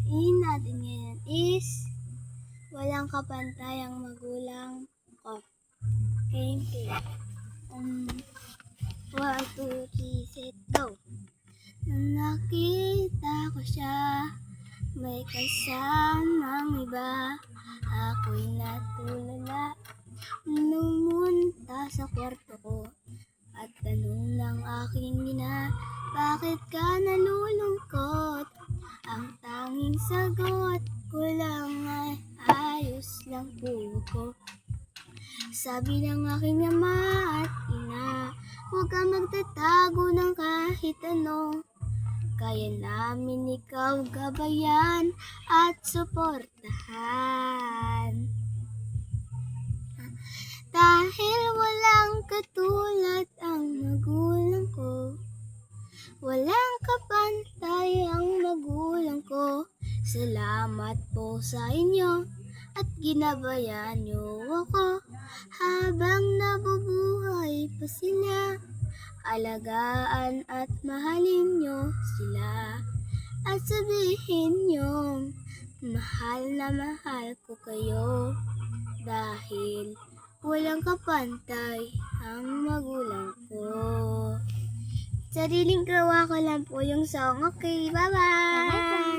hahain natin ngayon is walang kapantayang magulang ko. Game play. 1, 2, 3, set, go! Nung nakita ko siya, may kasamang iba. Ako'y natulala, numunta sa kwarto ko. At tanong ng aking ina, bakit ka nalulungkot? Ang tanging sagot ko lang ay ayos lang po ko. Sabi ng aking ama at ina, huwag ka magtatago ng kahit ano. Kaya namin ikaw gabayan at suportahan. Dahil walang katulad ang magulang ko, walang kapantay ang magulang ko. Salamat po sa inyo at ginabayan niyo ako habang nabubuhay pa sila. Alagaan at mahalin niyo sila at sabihin niyo, mahal na mahal ko kayo. Dahil walang kapantay ang magulang ko. Sariling gawa ko lang po yung song. Okay, bye-bye!